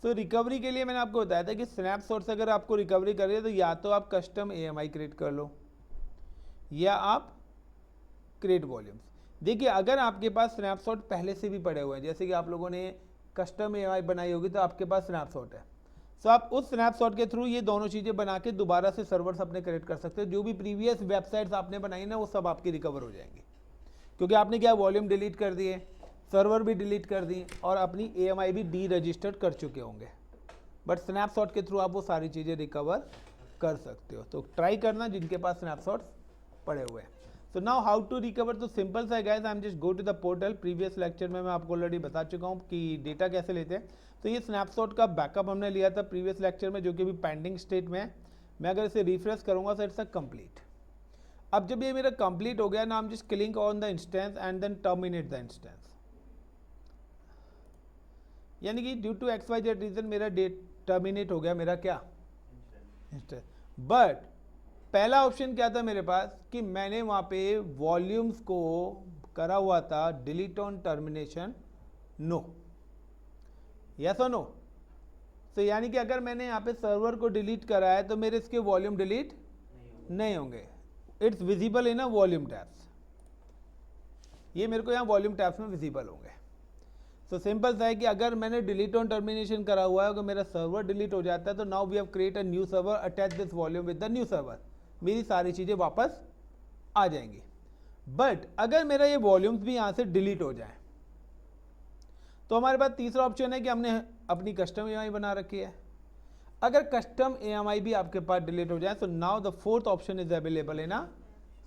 सो recovery के लिए मैंने आपको बताया था कि स्नैपशॉट से अगर आपको रिकवरी करनी है तो या तो आप कस्टम AMI क्रिएट कर लो या आप क्रिएट वॉल्यूम्स। देखिए अगर आपके पास स्नैपशॉट पहले से भी पड़े हुए हैं, जैसे कि आप लोगों ने कस्टम AMI बनाई होगी तो आपके पास स्नैपशॉट है, सो आप उस स्नैपशॉट के थ्रू ये दोनों चीज़ें बना के दोबारा से सर्वर्स अपने क्रिएट कर सकते हो। जो भी प्रीवियस वेबसाइट्स आपने बनाई ना वो सब आपकी रिकवर हो जाएंगी, क्योंकि आपने क्या वॉल्यूम डिलीट कर दिए, सर्वर भी डिलीट कर दिए और अपनी AMI भी डी रजिस्टर्ड कर चुके होंगे, बट स्नैपशॉट के थ्रू आप वो सारी चीज़ें रिकवर कर सकते हो। तो ट्राई करना जिनके पास स्नैपशॉट्स पड़े हुए हैं। So now how to recover, तो सिंपल सा है guys, I am just go to the portal. Previous lecture में मैं आपको ऑलरेडी बता चुका हूँ कि डेटा कैसे लेते हैं। तो ये स्नैपशॉट का बैकअप हमने लिया था प्रीवियस लेक्चर में, जो कि अभी पेंडिंग स्टेट में है। मैं अगर इसे रिफ्रेश करूँगा तो इट्स अ कंप्लीट। अब जब ये मेरा कंप्लीट हो गया ना, I am just click on the instance and then terminate the instance, यानी कि ड्यू टू XYZ रीजन मेरा डेट टर्मिनेट हो गया मेरा क्या इंस्टेंस। बट पहला ऑप्शन क्या था मेरे पास कि मैंने वहाँ पे वॉल्यूम्स को करा हुआ था delete on termination no, yes और नो। तो यानी कि अगर मैंने यहाँ पे सर्वर को डिलीट करा है तो मेरे इसके वॉल्यूम डिलीट नहीं होंगे। It's visible in a volume tabs, ये मेरे को यहाँ वॉल्यूम टैब्स में विजिबल होंगे। तो सिंपल सा है कि अगर मैंने डिलीट ऑन टर्मिनेशन करा हुआ है, अगर मेरा सर्वर डिलीट हो जाता है तो now we have create a new server, attach this volume with the new server, मेरी सारी चीज़ें वापस आ जाएंगी। बट अगर मेरा ये वॉल्यूम्स भी यहाँ से डिलीट हो जाए तो हमारे पास तीसरा ऑप्शन है कि हमने अपनी कस्टम AMI बना रखी है। अगर कस्टम AMI भी आपके पास डिलीट हो जाए तो now the fourth option is available in a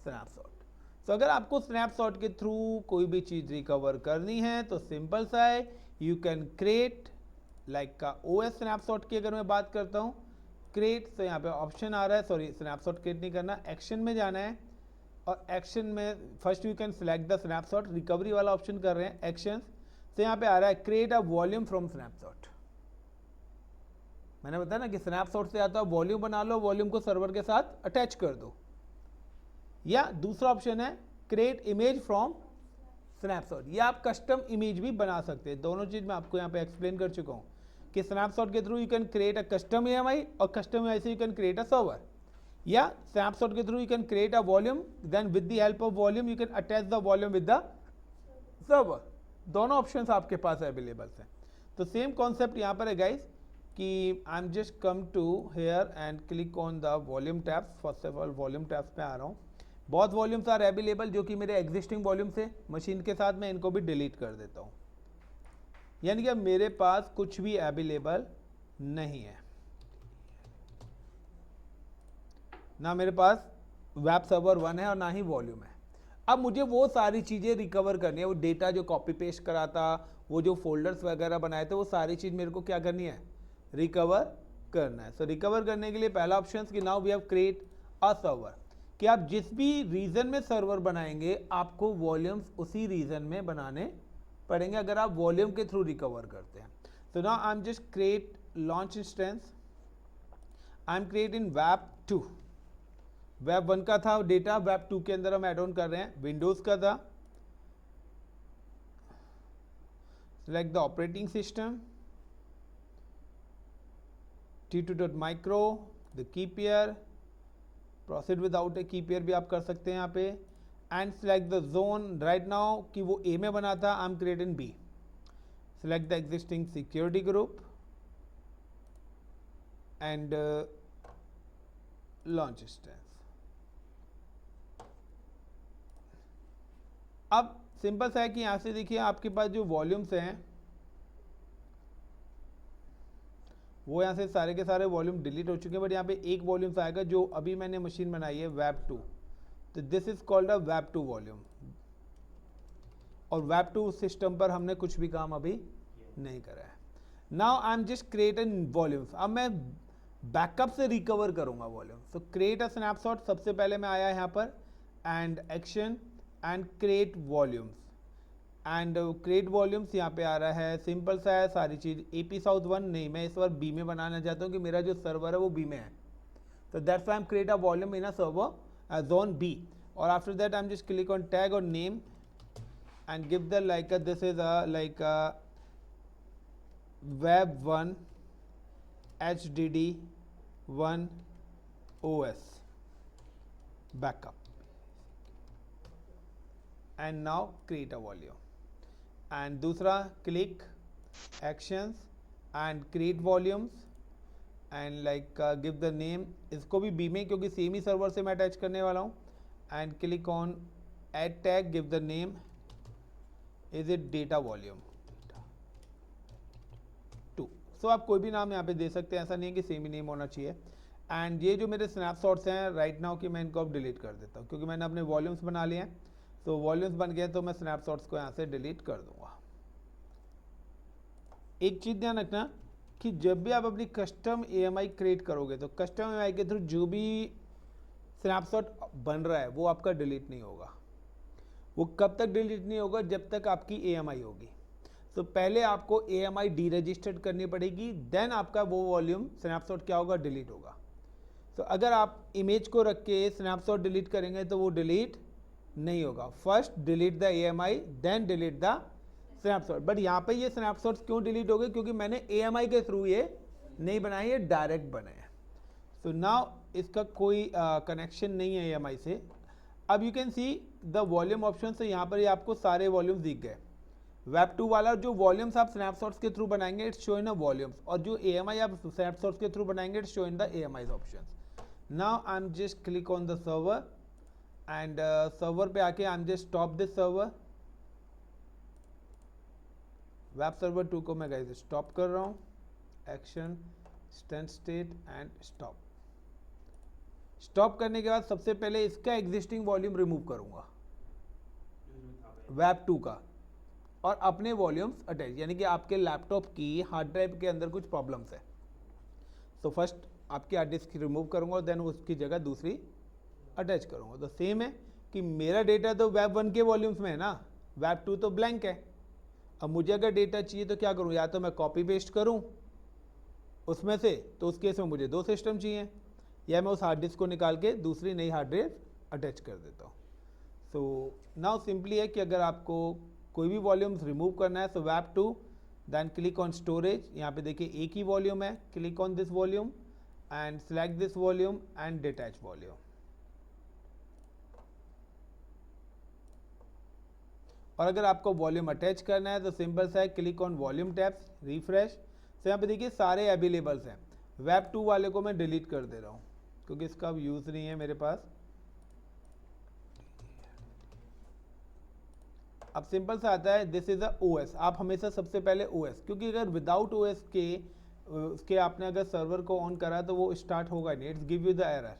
snapshot. तो अगर आपको स्नैपशॉट के थ्रू कोई भी चीज़ रिकवर करनी है तो सिंपल सा है, यू कैन क्रिएट लाइक का OS स्नैपशॉट की अगर मैं बात करता हूँ क्रिएट, तो यहाँ पे ऑप्शन आ रहा है, सॉरी स्नैपशॉट क्रिएट नहीं करना, एक्शन में जाना है और एक्शन में first you can select the snapshot, recovery वाला ऑप्शन कर रहे हैं एक्शंस। तो यहाँ पे आ रहा है create a volume from snapshot. मैंने बताया ना कि स्नैपशॉट से आता है वॉल्यूम बना लो, वॉल्यूम को सर्वर के साथ अटैच कर दो, या दूसरा ऑप्शन है क्रिएट इमेज फ्रॉम स्नैपशॉट, या आप कस्टम इमेज भी बना सकते हैं। दोनों चीज़ मैं आपको यहाँ पे एक्सप्लेन कर चुका हूँ कि स्नैपशॉट के through you can create a custom AMI और कस्टम AMI से you can create a server, या स्नैपशॉट के through you can create a volume, then with the help of volume you can attach the volume with the server. दोनों options आपके पास available हैं। तो same concept यहाँ पर है गाइस कि I am just come to here and click on the volume tabs. First of all volume tabs पे आ रहा हूँ। बहुत वॉल्यूम्स आर अवेलेबल जो कि मेरे एग्जिस्टिंग वॉल्यूम से मशीन के साथ मैं इनको भी डिलीट कर देता हूँ, यानी कि अब मेरे पास कुछ भी अवेलेबल नहीं है, ना मेरे पास वेब सर्वर 1 है और ना ही वॉल्यूम है। अब मुझे वो सारी चीज़ें रिकवर करनी है, वो डेटा जो कॉपी पेस्ट करा था, वो जो फोल्डर्स वगैरह बनाए थे, वो सारी चीज़ मेरे को क्या करनी है, रिकवर करना है। सो रिकवर करने के लिए पहला ऑप्शन कि now we have create a server, कि आप जिस भी रीजन में सर्वर बनाएंगे आपको वॉल्यूम्स उसी रीजन में बनाने पड़ेंगे अगर आप वॉल्यूम के थ्रू रिकवर करते हैं। तो now I am just create launch instance, I am create in web 2। Web 1 का था डेटा, वेब 2 के अंदर हम एड ऑन कर रहे हैं, विंडोज़ का था। Select the operating system, T2.micro, the key pair, proceed without a key pair भी आप कर सकते हैं यहाँ पे, and select the zone. Right now कि वो ए में बना था, I am create in B. Select the existing security group and launch instance. अब सिंपल सा है कि यहाँ से देखिए आपके पास जो वॉल्यूम्स हैं वो यहाँ से सारे के सारे वॉल्यूम डिलीट हो चुके हैं, बट यहाँ पे एक वॉल्यूम्स आएगा जो अभी मैंने मशीन बनाई है वेब 2, तो this is called a web 2 volume. और वेब 2 सिस्टम पर हमने कुछ भी काम अभी नहीं करा है। Now I am just create an volumes, अब मैं बैकअप से रिकवर करूंगा volume. So create a snapshot, सबसे पहले मैं आया यहाँ पर and action and create volumes, and create volumes यहाँ पे आ रहा है, सिंपल सा है सारी चीज़। AP South 1 नहीं, मैं इस बार बी में बनाना चाहता हूँ कि मेरा जो सर्वर है वो बी में है, तो that's why I am create a volume in a server zone B. और after that I am just click on tag और name and give the like this is like web 1 HDD1 OS backup and now create a volume. And दूसरा click actions and create volumes and like give the name, इसको भी B में क्योंकि same ही server से मैं attach करने वाला हूँ. And click on add tag, give the name, is it data volume 2. So आप कोई भी नाम यहाँ पे दे सकते हैं, ऐसा नहीं है कि सेम ही नेम होना चाहिए. एंड ये जो मेरे स्नैपशॉट्स हैं राइट नाउ कि मैं इनको अब डिलीट कर देता हूँ क्योंकि मैंने अपने वॉल्यूम्स बना लिए हैं. तो वॉल्यूम्स बन गए तो मैं स्नैपशॉट्स को यहाँ से डिलीट कर दूंगा. एक चीज़ ध्यान रखना कि जब भी आप अपनी कस्टम AMI क्रिएट करोगे तो कस्टम AMI के थ्रू जो भी स्नैपशॉट बन रहा है वो आपका डिलीट नहीं होगा. वो कब तक डिलीट नहीं होगा? जब तक आपकी AMI होगी. तो पहले आपको AMI डीरजिस्टर्ड करनी पड़ेगी, देन आपका वो वॉल्यूम स्नैपशॉट क्या होगा? डिलीट होगा. तो अगर आप इमेज को रख के स्नैपशॉट डिलीट करेंगे तो वो डिलीट नहीं होगा. First delete the AMI then delete the snapshot. But यहाँ पे ये स्नैपशॉट्स क्यों डिलीट हो गए? क्योंकि मैंने AMI के थ्रू ये नहीं बनाए, ये डायरेक्ट बने हैं. सो नाउ इसका कोई कनेक्शन नहीं है AMI से. अब you can see the volume option से यहाँ पर ये आपको सारे वॉल्यूम्स दिख गए. वेब 2 वाला जो वॉल्यूम्स आप स्नैपशॉट्स के थ्रू बनाएंगे it's show in a volumes, और जो AMI आप स्नैपशॉट्स के थ्रू बनाएंगे it's show in the AMI option. Now I am just click on the server and server पे आके आई am just stop this server. Web server 2 को मैं guys stop कर रहा हूँ. Action stand state and stop. Stop करने के बाद सबसे पहले इसका एग्जिस्टिंग वॉल्यूम रिमूव करूंगा वेब 2 का, और अपने वॉल्यूम्स अटैच, यानी कि आपके लैपटॉप की हार्ड ड्राइव के अंदर कुछ प्रॉब्लम्स है. तो फर्स्ट आपकी हार्ड डिस्क रिमूव करूंगा और देन उसकी जगह दूसरी अटैच करूंगा. तो सेम है कि मेरा डेटा तो वेब 1 के वॉल्यूम्स में है ना, वेब 2 तो ब्लैंक है. अब मुझे अगर डेटा चाहिए तो क्या करूँ? या तो मैं कॉपी पेस्ट करूँ उसमें से, तो उस केस में मुझे 2 सिस्टम चाहिए, या मैं उस हार्ड डिस्क को निकाल के दूसरी नई हार्ड ड्राइव अटैच कर देता हूँ. सो नाउ सिंपली है कि अगर आपको कोई भी वॉल्यूम्स रिमूव करना है तो web 2 then click on storage. यहाँ पे देखिए एक ही वॉल्यूम है, click on this volume and select this volume and detach volume. और अगर आपको वॉल्यूम अटैच करना है तो सिंपल सा है, click on volume tabs, refresh. तो यहाँ पे देखिए सारे अवेलेबल्स हैं. वेब 2 वाले को मैं डिलीट कर दे रहा हूँ क्योंकि इसका अब यूज़ नहीं है मेरे पास. अब सिंपल सा आता है दिस इज अ OS. आप हमेशा सबसे पहले OS, क्योंकि अगर विदाउट OS के उसके आपने अगर सर्वर को ऑन करा तो वो स्टार्ट होगा नहीं, it's give you the error,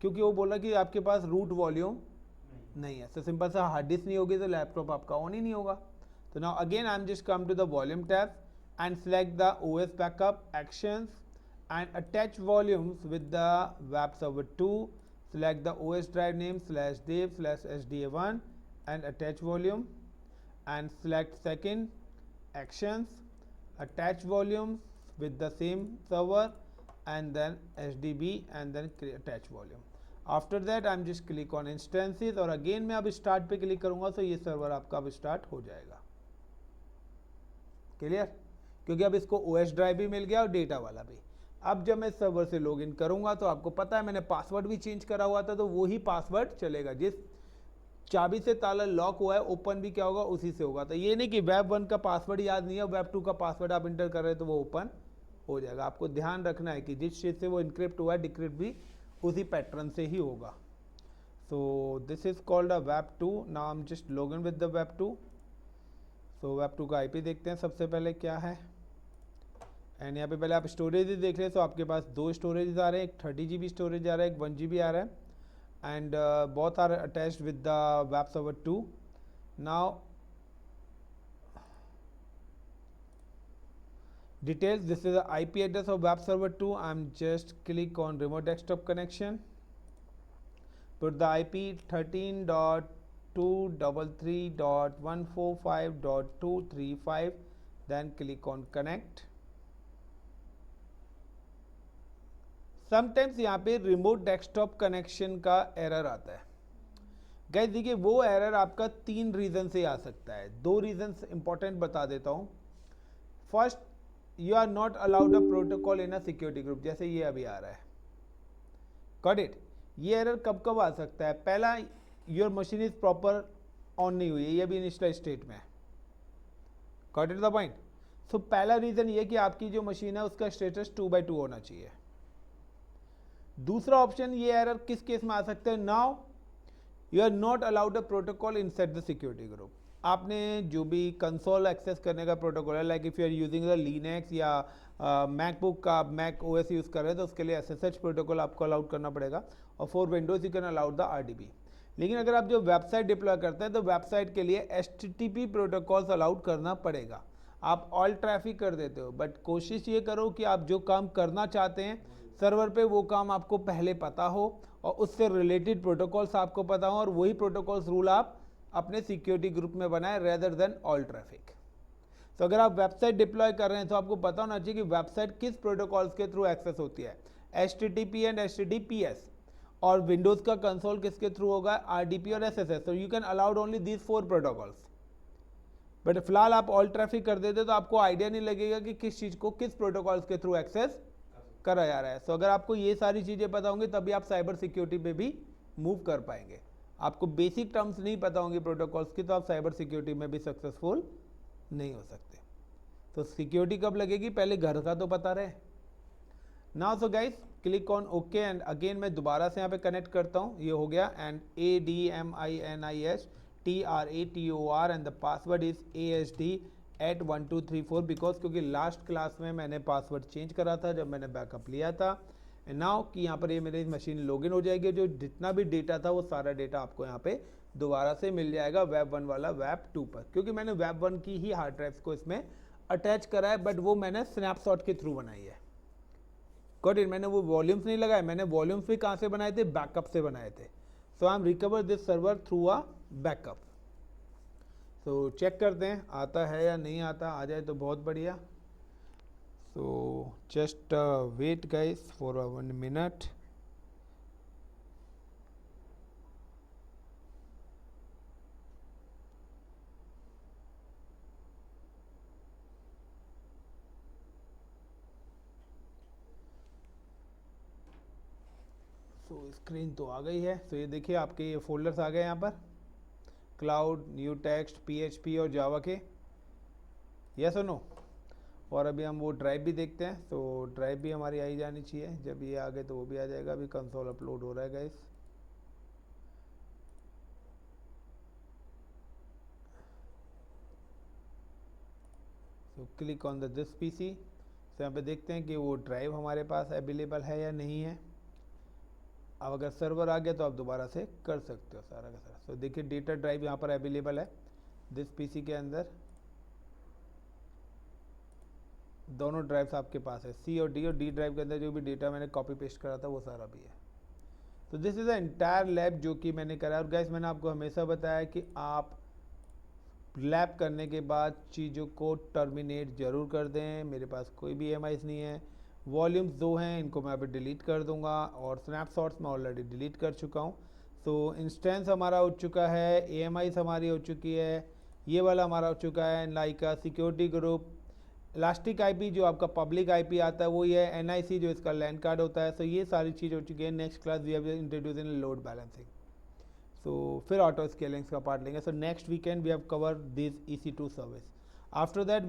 क्योंकि वो बोला कि आपके पास रूट वॉल्यूम नहीं है. तो सिंपल सा हार्ड डिस्क नहीं होगी तो लैपटॉप आपका ऑन ही नहीं होगा. तो now again I am just come to the volume tab and select the OS backup actions and attach volumes with the web server 2. Select the OS drive name /dev/sda1 and attach volume, and select second actions, attach volumes with the same server and then SDB and then attach volume. After that I'm just click on instances और again मैं अब start पे click करूँगा तो ये server आपका अब start हो जाएगा. क्लियर? क्योंकि अब इसको OS ड्राइव भी मिल गया और डेटा वाला भी. अब जब मैं सर्वर से लॉगिन करूंगा तो आपको पता है मैंने पासवर्ड भी चेंज करा हुआ था, तो वही पासवर्ड चलेगा. जिस चाबी से ताला लॉक हुआ है ओपन भी क्या होगा? उसी से होगा. तो ये नहीं कि वेब 1 का पासवर्ड याद नहीं है, वेब 2 का पासवर्ड आप इंटर कर रहे हैं तो वो ओपन हो जाएगा. आपको ध्यान रखना है कि जिस चीज़ से वो इनक्रिप्ट हुआ है डिक्रिप्ट भी उसी पैटर्न से ही होगा. So this is called a web 2. Now I am just login with the web 2. So web 2 का IP देखते हैं सबसे पहले क्या है. एंड यहाँ पे पहले आप स्टोरेज देख रहे हैं. तो आपके पास 2 स्टोरेज आ रहे हैं, एक 30 GB स्टोरेज आ रहा है, एक 1 GB आ रहा है. And both are attached with the web server 2. Now details, this is the IP address of web server 2. I am just click on remote desktop connection, put the IP 13.233.145.235, then click on connect. Sometimes यहाँ पे remote desktop connection का error आता है. Guys देखिए वो error आपका 3 reason से आ सकता है. 2 रीज़न्स इंपॉर्टेंट बता देता हूँ. First, you are not allowed a protocol in a security group, जैसे ये अभी आ रहा है. Got it. ये एरर कब कब आ सकता है? पहला, your machine is proper on नहीं हुई है, ये भी इनिशियल स्टेट में है. Got it the point. So पहला रीजन ये कि आपकी जो मशीन है उसका स्टेटस 2/2 होना चाहिए. दूसरा ऑप्शन, ये एरर किस केस में आ सकता है? Now you are not allowed a protocol inside the security group. आपने जो भी कंसोल एक्सेस करने का प्रोटोकॉल है, like if you are using the Linux या मैकबुक का मैक ओएस यूज़ कर रहे हैं तो उसके लिए एसएसएच प्रोटोकॉल आपको अलाउड करना पड़ेगा. और for Windows you can allowed the RDB. लेकिन अगर आप जो वेबसाइट डिप्लॉय करते हैं तो वेबसाइट के लिए एचटीटीपी प्रोटोकॉल्स अलाउड करना पड़ेगा. आप ऑल ट्रैफिक कर देते हो, बट कोशिश ये करो कि आप जो काम करना चाहते हैं सर्वर पे वो काम आपको पहले पता हो और उससे रिलेटेड प्रोटोकॉल्स आपको पता हो, और वही प्रोटोकॉल्स रूल आप अपने सिक्योरिटी ग्रुप में बनाए रेदर देन ऑल ट्रैफिक. तो अगर आप वेबसाइट डिप्लॉय कर रहे हैं तो आपको पता होना चाहिए कि वेबसाइट किस प्रोटोकॉल्स के थ्रू एक्सेस होती है, HTTP एंड HTTPS. और विंडोज का कंसोल किसके थ्रू होगा, RDP और SSH. तो you can allowed only these 4 protocols. But फिलहाल आप ऑल ट्रैफिक कर देते तो आपको आइडिया नहीं लगेगा कि किस चीज़ को किस प्रोटोकॉल्स के थ्रू एक्सेस करा जा रहा है. सो अगर आपको ये सारी चीज़ें पता होंगी तभी आप साइबर सिक्योरिटी पे भी मूव कर पाएंगे. आपको बेसिक टर्म्स नहीं पता होंगे प्रोटोकॉल्स की तो आप साइबर सिक्योरिटी में भी सक्सेसफुल नहीं हो सकते. तो सिक्योरिटी कब लगेगी, पहले घर का तो पता रहे. Now so guys click on okay and again मैं दोबारा से यहाँ पे कनेक्ट करता हूँ. ये हो गया and ADMINISTRATOR and the password is ASD@1234 because क्योंकि लास्ट क्लास में मैंने पासवर्ड चेंज करा था जब मैंने बैकअप लिया था. एंड नाउ कि यहाँ पर ये मेरी मशीन लॉगिन हो जाएगी, जो जितना भी डेटा था वो सारा डेटा आपको यहाँ पे दोबारा से मिल जाएगा वेब 1 वाला वेब 2 पर, क्योंकि मैंने वेब 1 की ही हार्ड ड्राइव्स को इसमें अटैच करा है, बट वो मैंने स्नैपशॉट के थ्रू बनाई है. Got it. मैंने वो वॉल्यूम्स नहीं लगाए, मैंने वॉल्यूम्स भी कहाँ से बनाए थे, बैकअप से बनाए थे. So I am recover this server through a backup. So check करते हैं आता है या नहीं आता, आ जाए तो बहुत बढ़िया. So just wait guys for 1 minute. तो स्क्रीन तो आ गई है. तो ये देखिए आपके ये फोल्डर्स आ गए यहाँ पर, क्लाउड, न्यू टेक्स्ट, PHP और जावा के. यस और नो. और अभी हम वो ड्राइव भी देखते हैं. तो ड्राइव भी हमारी आई जानी चाहिए. जब ये आ गए तो वो भी आ जाएगा. अभी कंसोल अपलोड हो रहा है गाइस. तो click on the this PC. तो यहाँ पे देखते हैं कि वो ड्राइव हमारे पास अवेलेबल है या नहीं है. अब अगर सर्वर आ गया तो आप दोबारा से कर सकते हो सारा का सारा. तो देखिए डेटा ड्राइव यहाँ पर अवेलेबल है दिस PC के अंदर. दोनों ड्राइव्स आपके पास है, C और D ड्राइव के अंदर जो भी डेटा मैंने कॉपी पेस्ट करा था वो सारा भी है. तो this is a entire lab जो कि मैंने करा. और गाइस मैंने आपको हमेशा बताया कि आप लैब करने के बाद चीज़ों को टर्मिनेट ज़रूर कर दें. मेरे पास कोई भी EMIs नहीं है. वॉल्यूम्स 2 हैं, इनको मैं अभी डिलीट कर दूंगा, और स्नैपशॉट्स मैं ऑलरेडी डिलीट कर चुका हूँ. तो इंस्टेंस हमारा हो चुका है, EMIs हमारी हो चुकी है, ये वाला हमारा हो चुका है. Like security group, elastic IP जो आपका पब्लिक IP आता है वो ये है, NIC जो इसका लैंड कार्ड होता है. सो ये सारी चीज़ हो चुकी है. Next class we have introduce in load balancing. So फिर ऑटो स्केलिंग्स का पार्ट लेंगे. So next weekend we have cover this EC2 service. After that